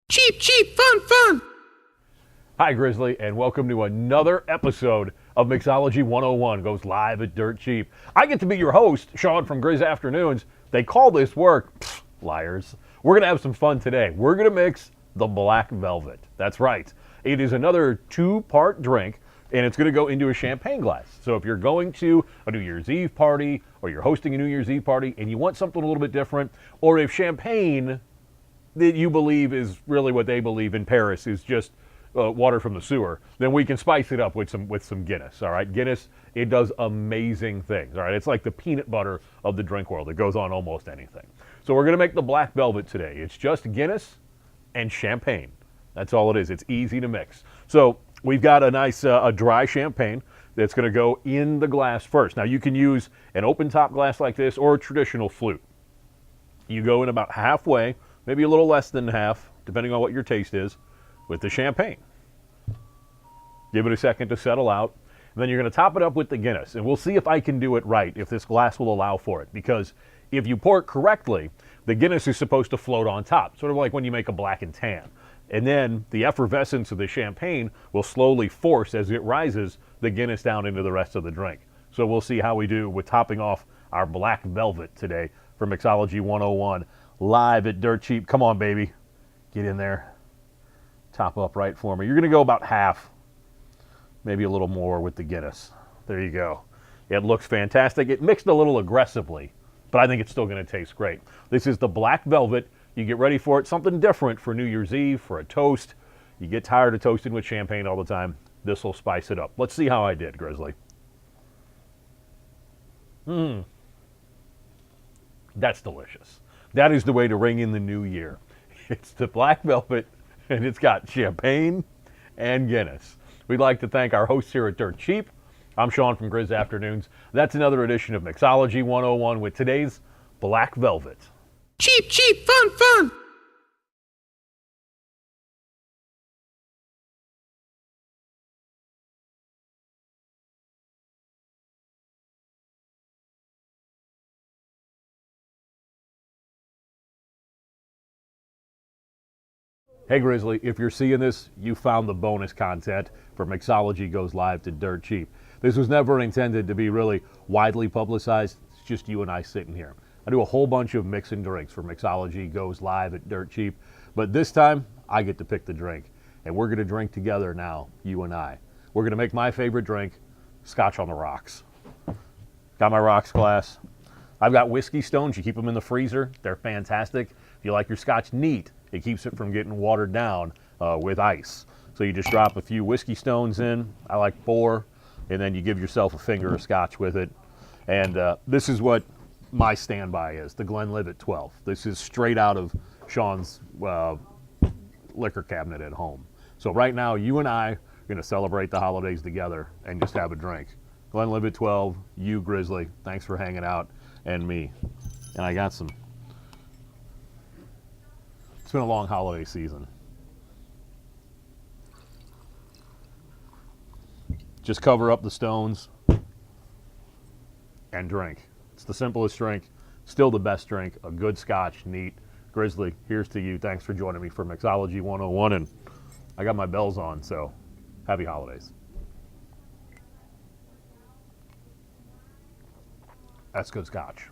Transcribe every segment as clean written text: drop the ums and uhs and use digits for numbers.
Cheap, cheap, fun, fun. Hi, Grizzly, and welcome to another episode of Mixology 101 goes live at Dirt Cheap. I get to be your host, Sean from Grizz Afternoons. They call this work. Pfft, liars. We're going to have some fun today. We're going to mix the Black Velvet. That's right. It is another two-part drink, and it's going to go into a champagne glass. So if you're going to a New Year's Eve party, or you're hosting a New Year's Eve party, and you want something a little bit different, or if champagne that you believe is really what they believe in Paris is just water from the sewer, then we can spice it up with some Guinness. All right, Guinness, it does amazing things. All right, it's like the peanut butter of the drink world. It goes on almost anything. So we're gonna make the Black Velvet today. It's just Guinness and champagne. That's all it is. It's easy to mix. So we've got a nice a dry champagne that's gonna go in the glass first. Now you can use an open top glass like this or a traditional flute. You go in about halfway, maybe a little less than half, depending on what your taste is, with the champagne. Give it a second to settle out. And then you're going to top it up with the Guinness. And we'll see if I can do it right, if this glass will allow for it. Because if you pour it correctly, the Guinness is supposed to float on top, sort of like when you make a black and tan. And then the effervescence of the champagne will slowly force, as it rises, the Guinness down into the rest of the drink. So we'll see how we do with topping off our Black Velvet today for Mixology 101, live at Dirt Cheap. Come on, baby. Get in there. Top up right for me. You're going to go about half, maybe a little more with the Guinness. There you go. It looks fantastic. It mixed a little aggressively, but I think it's still going to taste great. This is the Black Velvet. You get ready for it. Something different for New Year's Eve, for a toast. You get tired of toasting with champagne all the time. This will spice it up. Let's see how I did, Grizzly. That's delicious. That is the way to ring in the new year. It's the Black Velvet, and it's got champagne and Guinness. We'd like to thank our hosts here at Dirt Cheap. I'm Sean from Grizz Afternoons. That's another edition of Mixology 101 with today's Black Velvet. Cheap, cheap, fun, fun. Hey Grizzly, if you're seeing this, you found the bonus content for Mixology Goes Live to Dirt Cheap. This was never intended to be really widely publicized. It's just you and I sitting here. I do a whole bunch of mixing drinks for Mixology Goes Live at Dirt Cheap, but this time I get to pick the drink. And we're gonna drink together now, you and I. We're gonna make my favorite drink, Scotch on the Rocks. Got my rocks glass. I've got whiskey stones. You keep them in the freezer. They're fantastic. If you like your Scotch neat, it keeps it from getting watered down with ice. So you just drop a few whiskey stones in. I like 4, and then you give yourself a finger of Scotch with it. And this is what my standby is, the Glenlivet 12. This is straight out of Sean's liquor cabinet at home. So right now, you and I are going to celebrate the holidays together and just have a drink. Glenlivet 12, you Grizzly, thanks for hanging out, and me. And I got some. It's been a long holiday season. Just cover up the stones and drink. It's the simplest drink, still the best drink, a good Scotch, neat. Grizzly, here's to you. Thanks for joining me for Mixology 101, and I got my bells on, so happy holidays. That's good Scotch.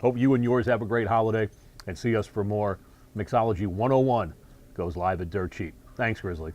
Hope you and yours have a great holiday, and see us for more Mixology 101 goes live at Dirt Cheap. Thanks, Grizzly.